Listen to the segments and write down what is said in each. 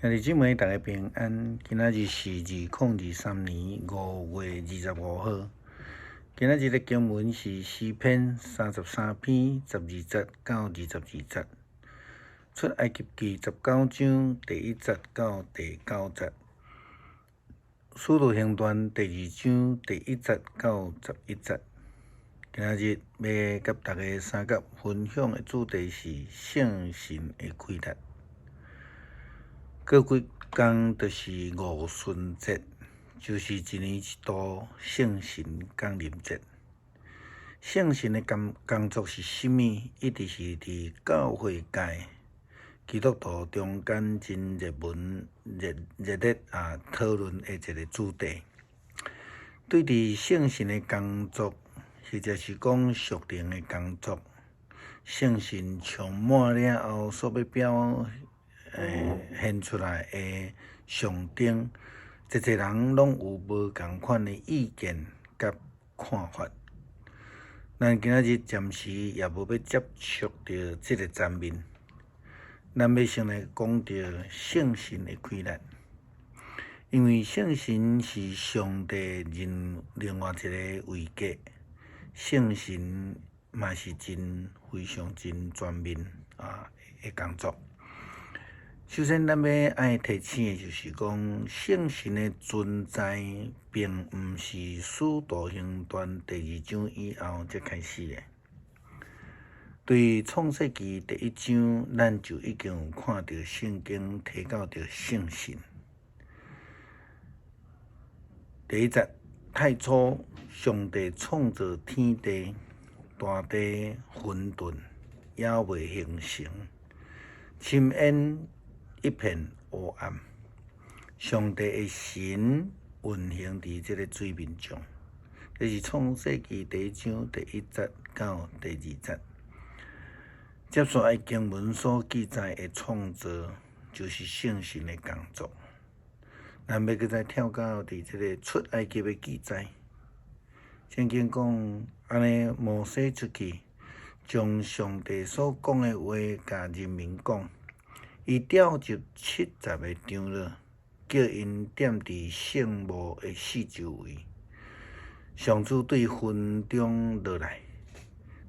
兄弟姊妹，大家平安。今仔日是2023年5月25号。今仔日的经文是诗篇33篇12节到22节，出埃及记19章第1节到第9节，使徒行传第2章第1节到11节。今仔日要甲大家三角分享的主题是圣神的开列。过几天就是五旬节，就是一年一度圣神降临节。圣神的工作是甚物？一直是伫教会界基督徒中间真热烈讨论的一个主题。对伫圣神的工作，或者是讲属灵的工作，圣神充满了后所要表现出来的上顶，一人拢有无共款的意见甲看法。咱今仔日暂时也无要接触到这个层面，咱要先来讲到圣神的开列，因为圣神是上帝另外一个位格，圣神嘛是非常全面的工作。首先，咱要爱提醒的就是讲，圣神的存在并毋是使徒行传第2章以后才开始的。对创世纪第1章，咱就已经有看到圣经提到着圣神。第1节，太初，上帝创造天地，大地混沌，也未形成，深渊一片黑暗，上帝的神运行伫这个水面上。这是创世纪第1章第1节到第2节。接下来经文所记载的创造，就是圣神的工作。咱要搁再跳到伫这个出埃及的记载。圣经讲，安尼摩西出去，将上帝所讲的话甲人民讲。伊召集70个长老，叫因踮伫圣幕的四周围。上主对云中落来，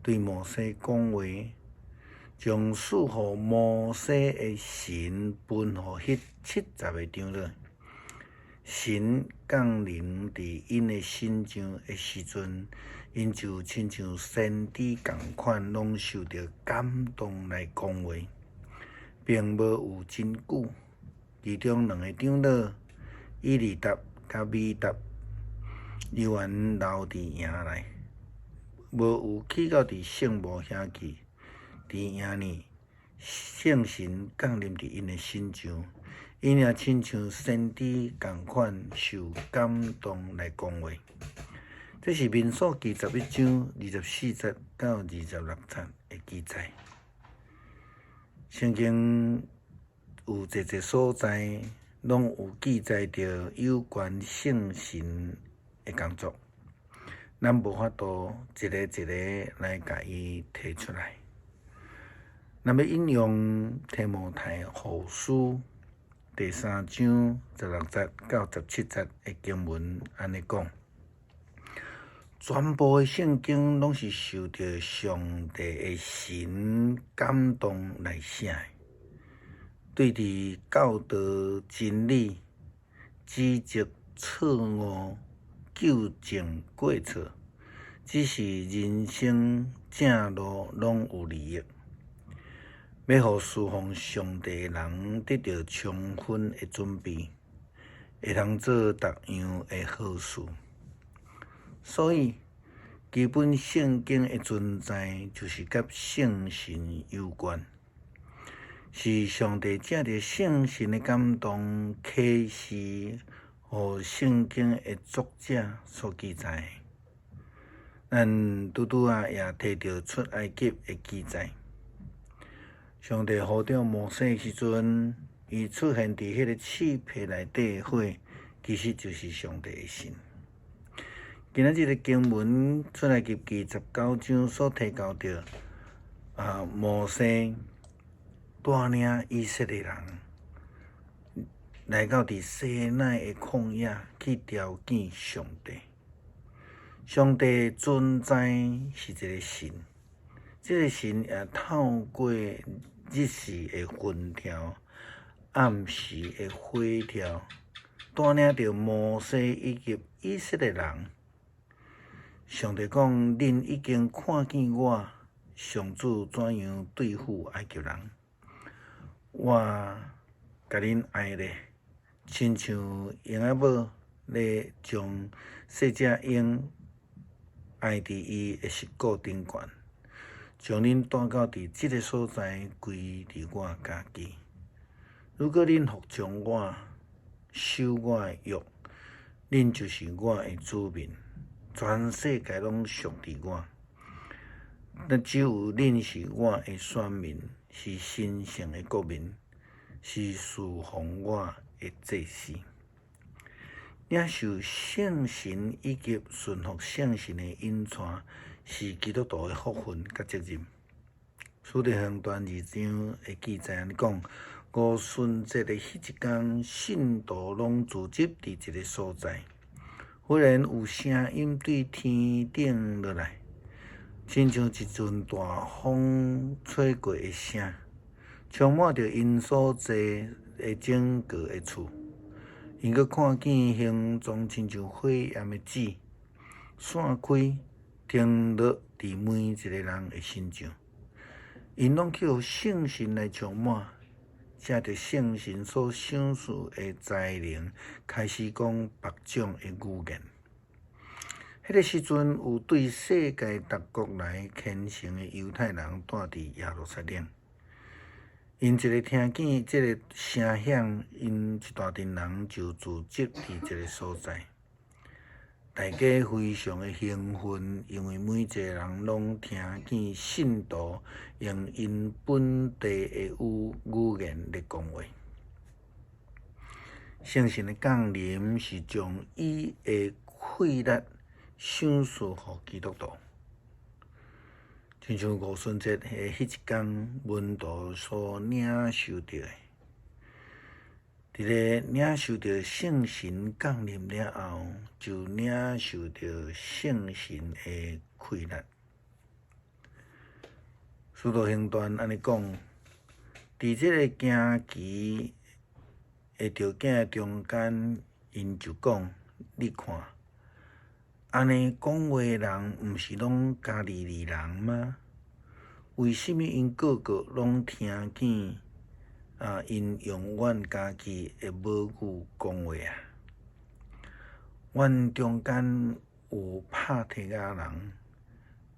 对摩西讲话，将赐予摩西的神分予迄70个长老。神降临伫因的身上的时阵，因就亲像先知共款，拢受到感动来讲话。并无有真久，其中2个长老以利达甲米达犹原留伫营内，无有去到伫圣幕遐去。伫营里，圣神降临伫因的身上，因也亲像先知共款受感动来讲话。这是民数记11章24节到26节的记载。圣经有一个所在，拢有记载着有关圣神的工作，咱无法度一个一个来甲伊提出来。咱要引用提摩太后书第3章16节到17节的经文，安尼讲。全部的圣经拢是受到上帝的神感动来写的，对伫教导真理、指责错误、纠正过错，只是人生正路拢有利益，要互侍奉上帝的人得到充分的准备，会通做逐样的好事。所以，基本圣经的存在就是甲圣神有关，是上帝借着圣神的感动启示，互圣经的作者所记载。咱拄也摕到出埃及的记载，上帝呼召摩西的时阵，伊出现伫迄个刺皮内底的火，其实就是上帝的神。今仔日的经文出埃及记19章所提到着摩西带领以色列人来到伫西奈的旷野去朝见上帝。上帝存在是一个神，这个神也透过日时的云条、暗时的火条，带领着摩西以及以色列人。上帝讲：恁已经看见我上主怎样对付埃及人，我甲恁爱咧，亲像婴仔某咧将细只鹰爱伫伊的膝骨顶悬，将恁带到伫即个所在，归伫我家己。如果恁服从我，守我的约，恁就是我的子民，全世界拢属伫我。但只有恁是我的选民，是神圣的国民，是侍奉我的祭司。领受圣神以及顺服圣神的引传，是基督徒的福分甲责任。使徒行传2章的记载安尼讲：五旬节的迄一天，信徒拢聚集伫一个所在。忽然有声音对天顶落来，亲像一阵大风吹过的声，充满着因所在的整个的厝。因阁看见形状亲像火焰的纸，散开，停落伫每一个人的身上。因拢去互圣神来充满，借着圣神所赏赐的才能，开始讲别种的语言。迄个时阵，有对世界各国来虔诚的犹太人住伫耶路撒冷。因一个听见这个声响，因一大群人就聚集伫这个所在。大家非常的兴奋，因为每一个人拢听见信徒用因本地的语言咧讲话。圣神的降临是将伊的气力赏赐予基督徒。亲像五旬节的迄一天，门徒所领受到的，伫咧领受到圣神降临了后，就领受到圣神的气力。使徒行传安尼讲，伫这个惊奇的条件中间，因就讲：你看。安尼讲话的人，毋是拢加利利人吗？为什么因个个拢听见因用阮家己的母语讲话啊？阮中间有帕提亚人、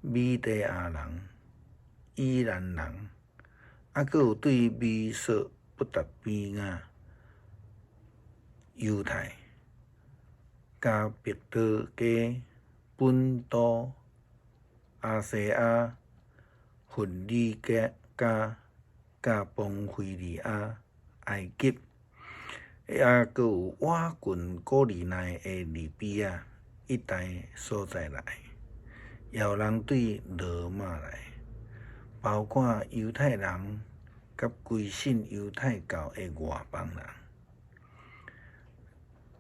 米底亚人、伊兰人，阁有对美索不达米亚、犹太。加别多加、本都、亚细亚、弗里加、邦菲利亚、埃及，阁有瓦近古利奈的利比亚一带所在来，也有人对罗马来，包括犹太人甲归信犹太教的外邦人。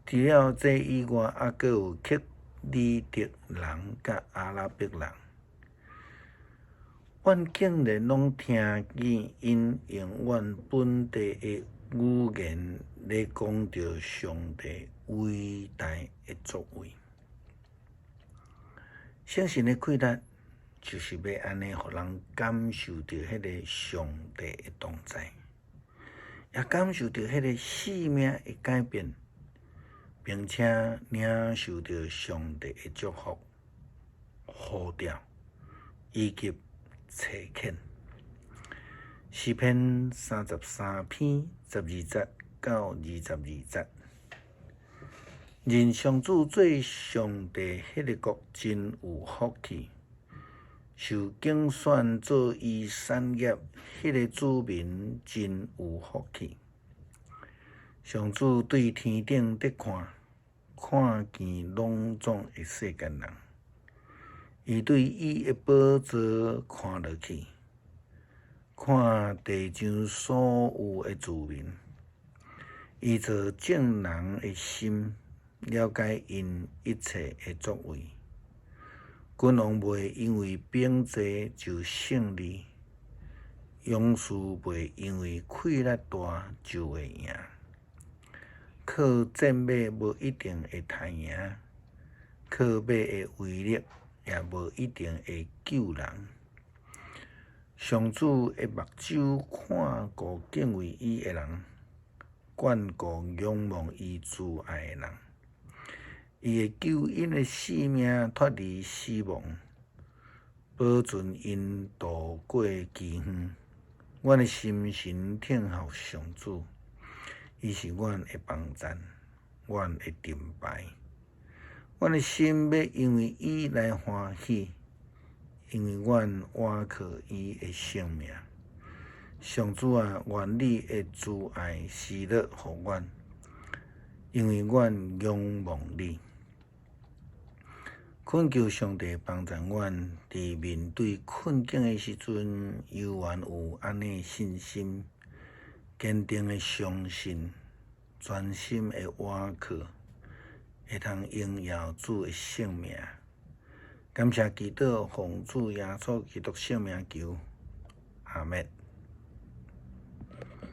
除了这以外，阁有克里特人甲阿拉伯人。阮竟然拢听见因用阮本地的语言咧讲着上帝伟大的作为。圣神的气力，就是要安尼，互人感受到迄个上帝的同在，也感受到迄个生命的改变。并且领受到上帝的祝福、呼召以及差遣。诗篇33篇12节到22节。认上主做上帝迄个国真有福气，受拣选做伊产业迄个子民真有福气。上主对天顶伫看见拢总的世间人，伊对伊的宝座看落去，看地上所有的子民。依着正人的心，了解因一切的作为。君王袂因为兵济就胜利，勇士袂因为气力大就会赢。靠战马无一定会刣赢，靠马的威力也无一定会救人。上主的目睭看顾敬畏伊的人，眷顾仰望伊慈爱的人。伊会救因的性命脱离死亡，保存因度过饥荒。阮的心神听候上主，伊是阮的帮赞，阮的盾牌。阮的心要因为伊来欢喜，因为阮倚靠伊的性命。上主啊，愿你的慈爱施乐互阮，因为阮仰望你。恳求上帝帮助阮，伫面对困境的时阵，犹原有安尼信心，坚定的相信，专心的倚靠，会通荣耀主的圣名。感谢祈祷，奉主耶稣基督圣名求，阿们。